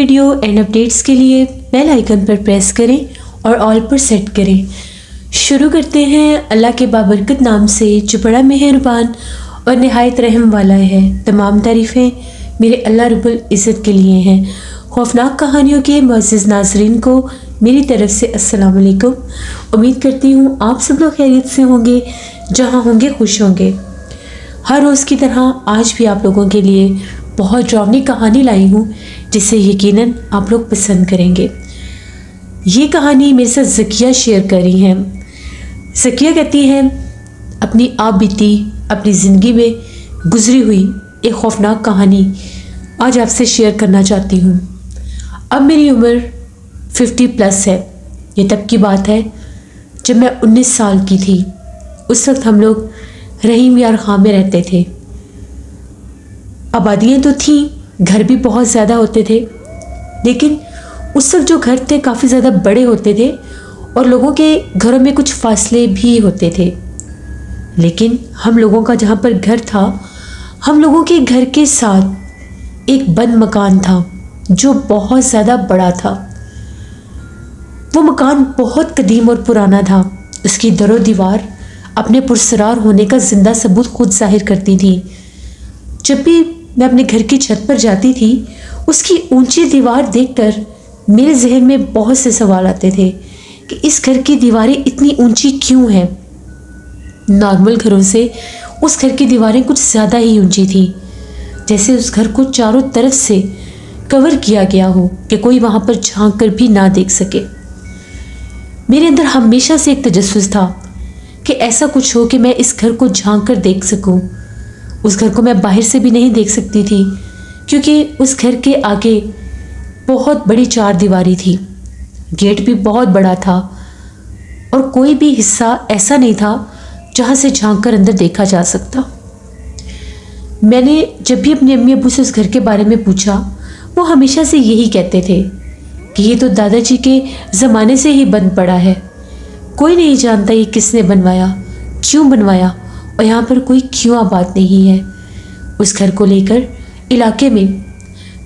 Video and updates کے لیے bell icon پر press کریں اور آل پر سیٹ کریں۔ شروع کرتے ہیں اللہ کے بابرکت نام سے جو بڑا مہربان اور نہایت رحم والا ہے۔ تمام تعریفیں میرے اللہ رب العزت کے لیے ہیں۔ خوفناک کہانیوں کے معزز ناظرین کو میری طرف سے السلام علیکم۔ امید کرتی ہوں آپ سب لوگ خیریت سے ہوں گے، جہاں ہوں گے خوش ہوں گے۔ ہر روز کی طرح آج بھی آپ لوگوں کے لیے بہت ڈراؤنی کہانی لائی ہوں جسے یقیناً آپ لوگ پسند کریں گے۔ یہ کہانی میرے ساتھ زکیہ شیئر کر رہی ہیں۔ زکیہ کہتی ہے اپنی آپ بیتی اپنی زندگی میں گزری ہوئی ایک خوفناک کہانی آج آپ سے شیئر کرنا چاہتی ہوں۔ اب میری عمر 50+ ہے۔ یہ تب کی بات ہے جب میں 19 سال کی تھی۔ اس وقت ہم لوگ رحیم یار خاں میں رہتے تھے۔ آبادیاں تو تھیں، گھر بھی بہت زیادہ ہوتے تھے، لیکن اس وقت جو گھر تھے کافی زیادہ بڑے ہوتے تھے اور لوگوں کے گھروں میں کچھ فاصلے بھی ہوتے تھے۔ لیکن ہم لوگوں کا جہاں پر گھر تھا، ہم لوگوں کے گھر کے ساتھ ایک بند مکان تھا جو بہت زیادہ بڑا تھا۔ وہ مکان بہت قدیم اور پرانا تھا۔ اس کی در و دیوار اپنے پرسرار ہونے کا زندہ ثبوت خود ظاہر کرتی تھی۔ جب بھی میں اپنے گھر کی چھت پر جاتی تھی، اس کی اونچی دیوار دیکھ کر میرے ذہن میں بہت سے سوال آتے تھے کہ اس گھر کی دیواریں اتنی اونچی کیوں ہیں؟ نارمل گھروں سے اس گھر کی دیواریں کچھ زیادہ ہی اونچی تھیں، جیسے اس گھر کو چاروں طرف سے کور کیا گیا ہو کہ کوئی وہاں پر جھانک کر بھی نہ دیکھ سکے۔ میرے اندر ہمیشہ سے ایک تجسس تھا کہ ایسا کچھ ہو کہ میں اس گھر کو جھانک کر دیکھ سکوں۔ اس گھر کو میں باہر سے بھی نہیں دیکھ سکتی تھی کیونکہ اس گھر کے آگے بہت بڑی 4 دیواری تھی، گیٹ بھی بہت بڑا تھا اور کوئی بھی حصہ ایسا نہیں تھا جہاں سے جھانک کر اندر دیکھا جا سکتا۔ میں نے جب بھی اپنے امی ابو سے اس گھر کے بارے میں پوچھا، وہ ہمیشہ سے یہی کہتے تھے کہ یہ تو دادا جی کے زمانے سے ہی بند پڑا ہے، کوئی نہیں جانتا یہ کس نے بنوایا، کیوں بنوایا اور یہاں پر کوئی کیوں آباد نہیں ہے۔ اس گھر کو لے کر علاقے میں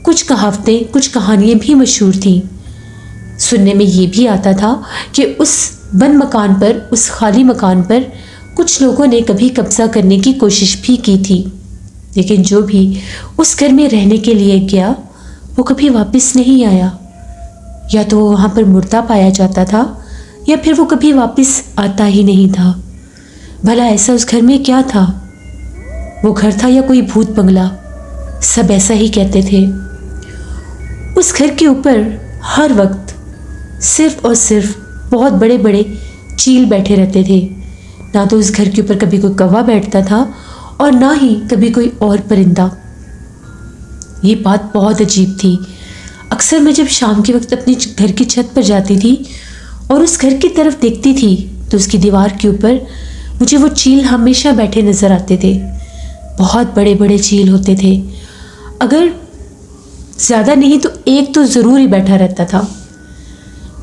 کچھ کہاوتیں، کچھ کہانیاں بھی مشہور تھیں۔ سننے میں یہ بھی آتا تھا کہ اس بند مکان پر، اس خالی مکان پر کچھ لوگوں نے کبھی قبضہ کرنے کی کوشش بھی کی تھی، لیکن جو بھی اس گھر میں رہنے کے لیے گیا وہ کبھی واپس نہیں آیا۔ یا تو وہ وہاں پر مردہ پایا جاتا تھا یا پھر وہ کبھی واپس آتا ہی نہیں تھا۔ بھلا ایسا اس گھر میں کیا تھا؟ وہ گھر تھا یا کوئی بھوت بنگلہ؟ سب ایسا ہی کہتے تھے۔ اس گھر کے اوپر ہر وقت صرف اور صرف بہت بڑے بڑے چیل بیٹھے رہتے تھے۔ نہ تو اس گھر کے اوپر کبھی کوئی کوا بیٹھتا تھا اور نہ ہی کبھی کوئی اور پرندہ۔ یہ بات بہت عجیب تھی۔ اکثر میں جب شام کے وقت اپنی گھر کی چھت پر جاتی تھی اور اس گھر کی طرف دیکھتی تھی تو اس کی دیوار کے اوپر مجھے وہ چیل ہمیشہ بیٹھے نظر آتے تھے۔ بہت بڑے بڑے چیل ہوتے تھے، اگر زیادہ نہیں تو ایک تو ضرور ہی بیٹھا رہتا تھا۔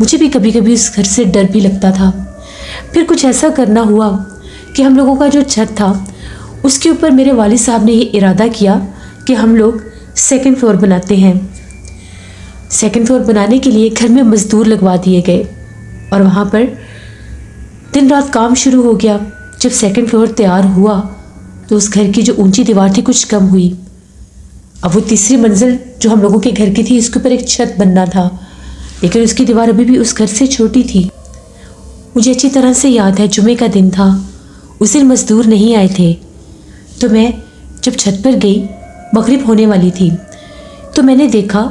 مجھے بھی کبھی کبھی اس گھر سے ڈر بھی لگتا تھا۔ پھر کچھ ایسا کرنا ہوا کہ ہم لوگوں کا جو چھت تھا اس کے اوپر میرے والد صاحب نے یہ ارادہ کیا کہ ہم لوگ 2nd فلور بناتے ہیں۔ 2nd فلور بنانے کے لیے گھر میں مزدور لگوا دیے گئے اور وہاں پر دن رات کام شروع ہو گیا۔ جب 2nd فلور تیار ہوا تو اس گھر کی جو اونچی دیوار تھی کچھ کم ہوئی۔ اب وہ تیسری منزل جو ہم لوگوں کے گھر کی تھی اس کے اوپر ایک چھت بننا تھا، لیکن اس کی دیوار ابھی بھی اس گھر سے چھوٹی تھی۔ مجھے اچھی طرح سے یاد ہے جمعے کا دن تھا، اس دن مزدور نہیں آئے تھے، تو میں جب چھت پر گئی، مغرب ہونے والی تھی، تو میں نے دیکھا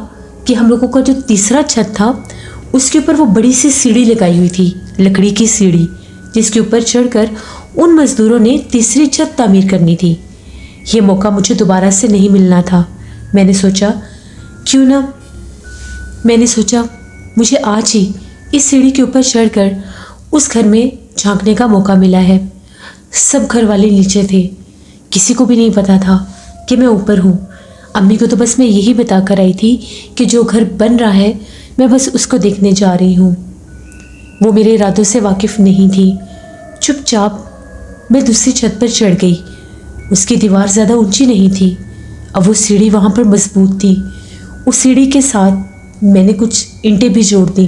کہ ہم لوگوں کا جو تیسرا چھت تھا اس کے اوپر وہ بڑی سی سیڑھی لگائی ہوئی تھی، لکڑی کی سیڑھی، جس کے اوپر چڑھ کر ان مزدوروں نے تیسری چھت تعمیر کرنی تھی۔ یہ موقع مجھے دوبارہ سے نہیں ملنا تھا۔ میں نے سوچا مجھے آج ہی اس سیڑھی کے اوپر چڑھ کر اس گھر میں جھانکنے کا موقع ملا ہے۔ سب گھر والے نیچے تھے، کسی کو بھی نہیں پتا تھا کہ میں اوپر ہوں۔ امی کو تو بس میں یہی بتا کر آئی تھی کہ جو گھر بن رہا ہے میں بس اس کو دیکھنے جا رہی ہوں۔ وہ میرے ارادوں سے واقف نہیں تھی۔ چپ چاپ میں دوسری چھت پر چڑھ گئی۔ اس کی دیوار زیادہ اونچی نہیں تھی، اب وہ سیڑھی وہاں پر مضبوط تھی۔ اس سیڑھی کے ساتھ میں نے کچھ اینٹیں بھی جوڑ دیں۔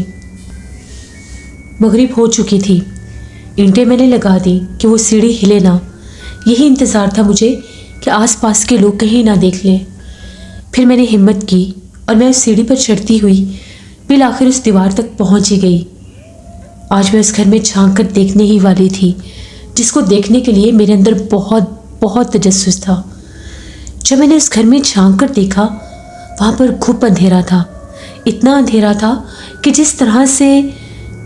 مغرب ہو چکی تھی، اینٹیں میں نے لگا دی کہ وہ سیڑھی ہلے نہ۔ یہی انتظار تھا مجھے کہ آس پاس کے لوگ کہیں نہ دیکھ لیں۔ پھر میں نے ہمت کی اور میں اس سیڑھی پر چڑھتی ہوئی بالآخر اس دیوار تک پہنچ ہی گئی۔ آج میں اس گھر میں جھانک کر دیکھنے ہی والی تھی، جس کو دیکھنے کے لیے میرے اندر بہت بہت تجسس تھا۔ جب میں نے اس گھر میں جھانک کر دیکھا، وہاں پر گھپ اندھیرا تھا، اتنا اندھیرا تھا کہ جس طرح سے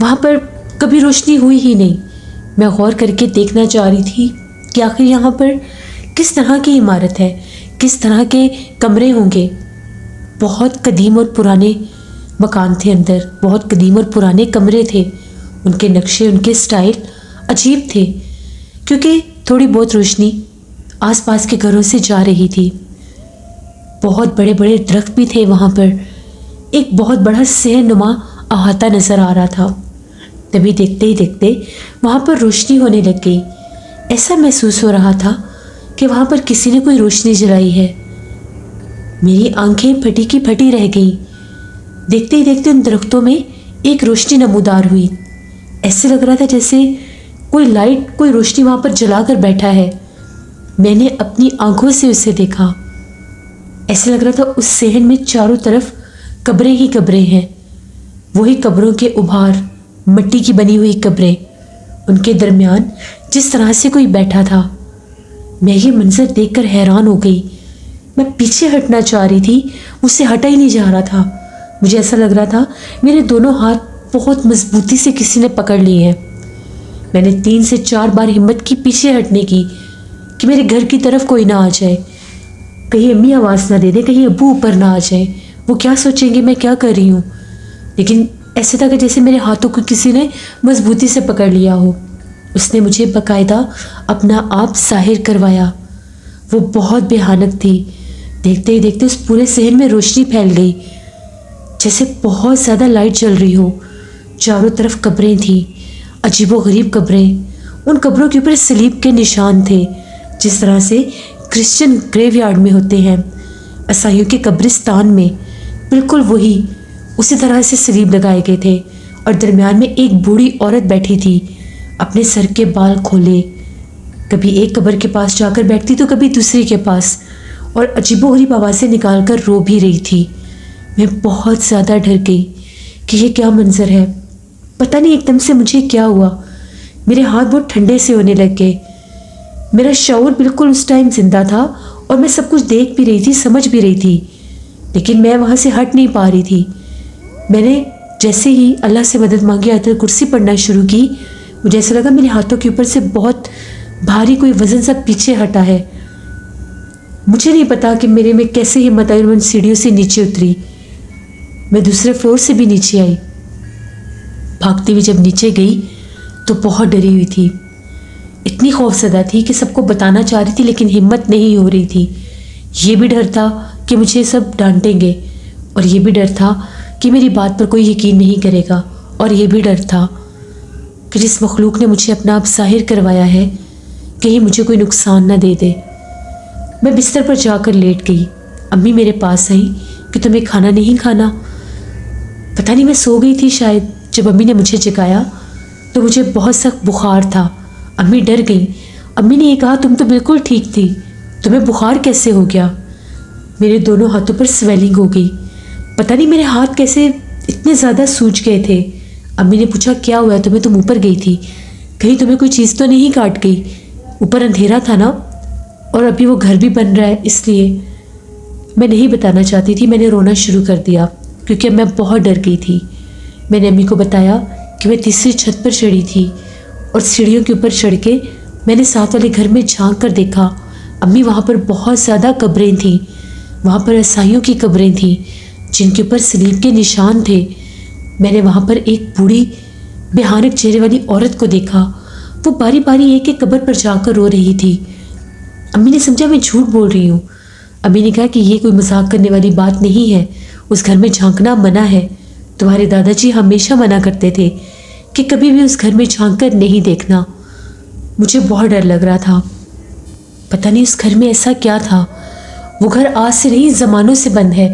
وہاں پر کبھی روشنی ہوئی ہی نہیں۔ میں غور کر کے دیکھنا چاہ رہی تھی کہ آخر یہاں پر کس طرح کی عمارت ہے، کس طرح کے کمرے ہوں گے۔ بہت قدیم اور پرانے مکان تھے، اندر بہت قدیم اور پرانے کمرے تھے۔ ان کے نقشے، ان کے سٹائل عجیب تھے، کیونکہ تھوڑی بہت روشنی آس پاس کے گھروں سے جا رہی تھی۔ بہت بڑے بڑے درخت بھی تھے وہاں پر۔ ایک بہت بڑا صحن نما احاطہ نظر آ رہا تھا۔ تبھی دیکھتے ہی دیکھتے وہاں پر روشنی ہونے لگ گئی۔ ایسا محسوس ہو رہا تھا کہ وہاں پر کسی نے کوئی روشنی جلائی ہے۔ میری آنکھیں پھٹی کی پھٹی رہ گئیں۔ دیکھتے ہی دیکھتے ان درختوں میں ایک روشنی نمودار ہوئی۔ ایسے لگ رہا تھا جیسے کوئی لائٹ، کوئی روشنی وہاں پر جلا کر بیٹھا ہے۔ میں نے اپنی آنکھوں سے اسے دیکھا۔ ایسے لگ رہا تھا اس صحن میں چاروں طرف قبریں ہی قبریں ہیں، وہی قبروں کے ابھار، مٹی کی بنی ہوئی قبریں، ان کے درمیان جس طرح سے کوئی بیٹھا تھا۔ میں یہ منظر دیکھ کر حیران ہو گئی۔ میں پیچھے ہٹنا چاہ رہی تھی، مجھ سے ہٹا ہی نہیں جا رہا تھا۔ مجھے ایسا لگ رہا تھا میرے دونوں ہاتھ بہت مضبوطی سے کسی نے پکڑ لیے ہیں۔ میں نے 3 سے 4 بار ہمت کی پیچھے ہٹنے کی کہ میرے گھر کی طرف کوئی نہ آ جائے، کہیں امی آواز نہ دے دے، کہیں ابو اوپر نہ آ جائے، وہ کیا سوچیں گے میں کیا کر رہی ہوں۔ لیکن ایسے تھا کہ جیسے میرے ہاتھوں کو کسی نے مضبوطی سے پکڑ لیا ہو۔ اس نے مجھے باقاعدہ اپنا آپ ظاہر کروایا۔ وہ بہت بھیانک تھی۔ دیکھتے ہی دیکھتے اس پورے صحن میں روشنی پھیل گئی، جیسے بہت زیادہ لائٹ جل رہی ہو۔ چاروں طرف قبریں تھیں، عجیب و غریب قبریں۔ ان قبروں کے اوپر صلیب کے نشان تھے، جس طرح سے کرسچن گریو یارڈ میں ہوتے ہیں، عیسائیوں کے قبرستان میں، بالکل وہی اسی طرح سے صلیب لگائے گئے تھے۔ اور درمیان میں ایک بوڑھی عورت بیٹھی تھی، اپنے سر کے بال کھولے، کبھی ایک قبر کے پاس جا کر بیٹھتی تو کبھی دوسری کے پاس، اور عجیب و غریب آوازیں نکال کر رو بھی رہی تھی۔ میں بہت زیادہ ڈر گئی کہ یہ کیا منظر ہے۔ پتہ نہیں ایک دم سے مجھے کیا ہوا، میرے ہاتھ بہت ٹھنڈے سے ہونے لگ گئے۔ میرا شعور بالکل اس ٹائم زندہ تھا اور میں سب کچھ دیکھ بھی رہی تھی، سمجھ بھی رہی تھی، لیکن میں وہاں سے ہٹ نہیں پا رہی تھی۔ میں نے جیسے ہی اللہ سے مدد مانگی، آیت الکرسی پڑھنا شروع کی، مجھے ایسا لگا میرے ہاتھوں کے اوپر سے بہت بھاری کوئی وزن سا پیچھے ہٹا ہے۔ مجھے نہیں پتا کہ میرے میں کیسے ہمت آئی اور میں ان سیڑھیوں سے نیچے اتری۔ میں دوسرے فلور سے بھی نیچے آئی۔ بھاگتی ہوئی جب نیچے گئی تو بہت ڈری ہوئی تھی، اتنی خوفزدہ تھی کہ سب کو بتانا چاہ رہی تھی لیکن ہمت نہیں ہو رہی تھی۔ یہ بھی ڈر تھا کہ مجھے سب ڈانٹیں گے، اور یہ بھی ڈر تھا کہ میری بات پر کوئی یقین نہیں کرے گا، اور یہ بھی ڈر تھا کہ جس مخلوق نے مجھے اپنا آپ ظاہر کروایا ہے کہیں مجھے کوئی نقصان نہ دے دے۔ میں بستر پر جا کر لیٹ گئی۔ امی میرے پاس آئیں کہ تمہیں کھانا نہیں کھانا؟ پتہ نہیں میں سو گئی تھی شاید۔ جب امی نے مجھے جگایا تو مجھے بہت سخت بخار تھا۔ امی ڈر گئیں۔ امی نے یہ کہا تم تو بالکل ٹھیک تھی، تمہیں بخار کیسے ہو گیا؟ میرے دونوں ہاتھوں پر سویلنگ ہو گئی، پتہ نہیں میرے ہاتھ کیسے اتنے زیادہ سوج گئے تھے۔ امی نے پوچھا کیا ہوا ہے تمہیں، تم اوپر گئی تھی، کہیں تمہیں کوئی چیز تو نہیں کاٹ گئی؟ اوپر اندھیرا تھا نا، اور ابھی وہ گھر بھی بن رہا ہے، اس لیے میں نہیں بتانا چاہتی تھی۔ میں نے رونا شروع کر دیا کیونکہ میں بہت ڈر گئی تھی۔ میں نے امی کو بتایا کہ میں تیسری چھت پر چڑھی تھی اور سیڑھیوں کے اوپر چڑھ کے میں نے ساتھ والے گھر میں جھانک کر دیکھا، امی وہاں پر بہت زیادہ قبریں تھیں، وہاں پر عیسائیوں کی قبریں تھیں جن کے اوپر صلیب کے نشان تھے۔ میں نے وہاں پر ایک بوڑھی بھیانک چہرے والی عورت کو دیکھا، وہ باری باری ایک ایک قبر پر جا کر رو رہی تھی۔ امی نے سمجھا میں جھوٹ بول رہی ہوں۔ امی نے کہا کہ یہ کوئی مذاق کرنے والی بات نہیں ہے، اس گھر میں جھانکنا منع ہے، تمہارے دادا جی ہمیشہ منع کرتے تھے کہ کبھی بھی اس گھر میں جھانک کر نہیں دیکھنا۔ مجھے بہت ڈر لگ رہا تھا، پتہ نہیں اس گھر میں ایسا کیا تھا۔ وہ گھر آج سے نہیں زمانوں سے بند ہے،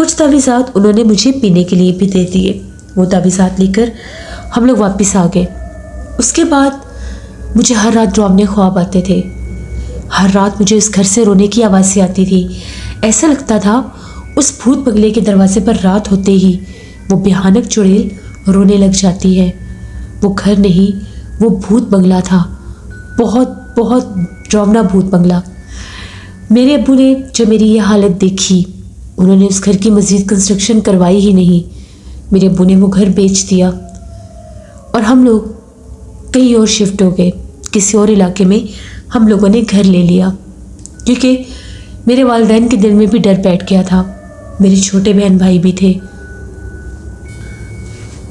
کچھ تعویذات انہوں نے مجھے پینے کے لیے بھی دے دیے۔ وہ تعویذات لے کر ہم لوگ واپس آ گئے۔ اس کے بعد مجھے ہر رات ڈراؤنے خواب آتے تھے۔ ہر رات مجھے اس گھر سے رونے کی آوازیں آتی تھی۔ ایسا لگتا تھا اس بھوت بنگلے کے دروازے پر رات ہوتے ہی وہ بھیانک چڑیل رونے لگ جاتی ہے۔ وہ گھر نہیں، وہ بھوت بنگلہ تھا، بہت بہت ڈراؤنا بھوت بنگلہ۔ میرے ابو نے جب میری یہ حالت دیکھی، انہوں نے اس گھر کی مزید کنسٹرکشن کروائی ہی نہیں۔ میرے ابو نے وہ گھر بیچ دیا اور ہم لوگ کہیں اور شفٹ ہو گئے۔ کسی اور علاقے میں ہم لوگوں نے گھر لے لیا، کیونکہ میرے والدین کے دل میں بھی ڈر بیٹھ گیا تھا، میرے چھوٹے بہن بھائی بھی تھے،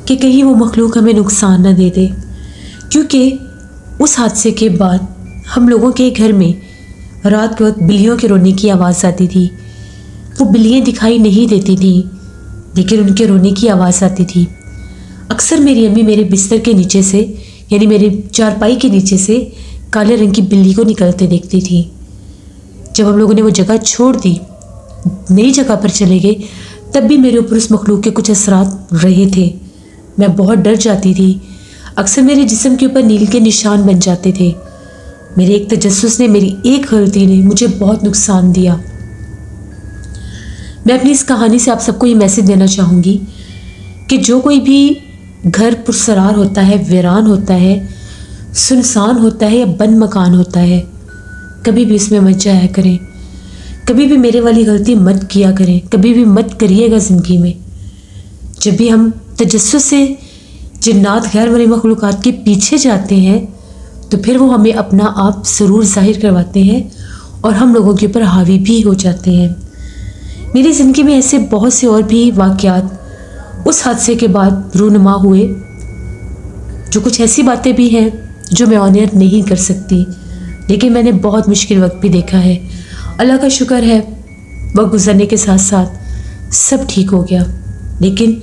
کہ کہیں وہ مخلوق ہمیں نقصان نہ دے دے۔ کیونکہ اس حادثے کے بعد ہم لوگوں کے گھر میں رات کے وقت بلیوں کے رونے کی آواز آتی تھی۔ وہ بلیاں دکھائی نہیں دیتی تھیں، لیکن ان کے رونے کی آواز آتی تھی۔ اکثر میری امی میرے بستر کے نیچے سے، یعنی میرے چارپائی کے نیچے سے کالے رنگ کی بلی کو نکلتے دیکھتی تھی۔ جب ہم لوگوں نے وہ جگہ چھوڑ دی، نئی جگہ پر چلے گئے، تب بھی میرے اوپر اس مخلوق کے کچھ اثرات رہے تھے۔ میں بہت ڈر جاتی تھی۔ اکثر میرے جسم کے اوپر نیل کے نشان بن جاتے تھے۔ میرے ایک تجسس نے، میری ایک غلطی نے مجھے بہت نقصان دیا۔ میں اپنی اس کہانی سے آپ سب کو یہ میسج دینا چاہوں گی کہ جو کوئی بھی گھر پرسرار ہوتا ہے، ویران ہوتا ہے، سنسان ہوتا ہے یا بند مکان ہوتا ہے، کبھی بھی اس میں مت جایا کریں، کبھی بھی میرے والی غلطی مت کیا کریں، کبھی بھی مت کریے گا زندگی میں۔ جب بھی ہم تجسس سے جنات، غیر مرئی مخلوقات کے پیچھے جاتے ہیں تو پھر وہ ہمیں اپنا آپ ضرور ظاہر کرواتے ہیں اور ہم لوگوں کے اوپر حاوی بھی ہو جاتے ہیں۔ میری زندگی میں ایسے بہت سے اور بھی واقعات اس حادثے کے بعد رونما ہوئے، جو کچھ ایسی باتیں بھی ہیں جو میں آن ایئر نہیں کر سکتی، لیکن میں نے بہت مشکل وقت بھی دیکھا ہے۔ اللہ کا شکر ہے، وقت گزرنے کے ساتھ ساتھ سب ٹھیک ہو گیا، لیکن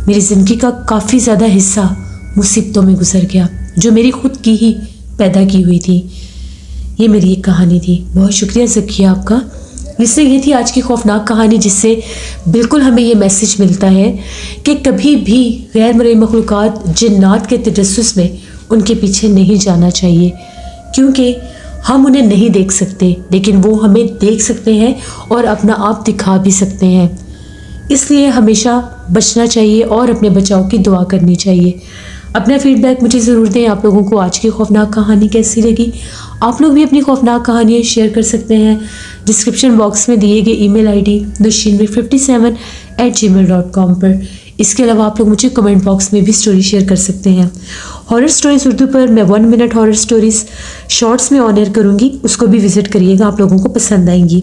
میری زندگی کا کافی زیادہ حصہ مصیبتوں میں گزر گیا، جو میری خود کی ہی پیدا کی ہوئی تھی۔ یہ میری ایک کہانی تھی۔ بہت شکریہ ذکیہ آپ کا۔ اس لیے یہ تھی آج کی خوفناک کہانی، جس سے بالکل ہمیں یہ میسج ملتا ہے کہ کبھی بھی غیر مرئی مخلوقات، جنات کے تجسس میں ان کے پیچھے نہیں جانا چاہیے، کیونکہ ہم انہیں نہیں دیکھ سکتے، لیکن وہ ہمیں دیکھ سکتے ہیں اور اپنا آپ دکھا بھی سکتے ہیں۔ اس لیے ہمیشہ بچنا چاہیے اور اپنے بچاؤ کی دعا کرنی چاہیے۔ اپنا فیڈ بیک مجھے ضرور دیں، آپ لوگوں کو آج کی خوفناک کہانی کیسی لگی۔ آپ لوگ بھی اپنی خوفناک کہانیاں شیئر کر سکتے ہیں ڈسکرپشن باکس میں دیے گئے ای میل آئی ڈی dushinmir57@gmail.com پر۔ اس کے علاوہ آپ لوگ مجھے کمنٹ باکس میں بھی سٹوری شیئر کر سکتے ہیں۔ ہارر سٹوریز اردو پر میں 1 منٹ ہارر سٹوریز شارٹس میں آن ایئر کروں گی، اس کو بھی وزٹ کریے گا، آپ لوگوں کو پسند آئیں گی۔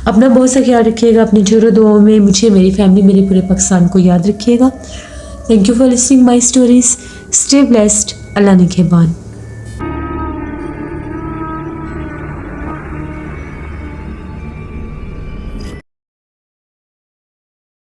اپنا بہت سا خیال رکھیے گا، اپنی جھر و دعاؤں میں مجھے، میری فیملی، میرے پورے پاکستان کو یاد رکھیے گا۔ Thank you for listening my stories. Stay blessed. اللہ نگہبان۔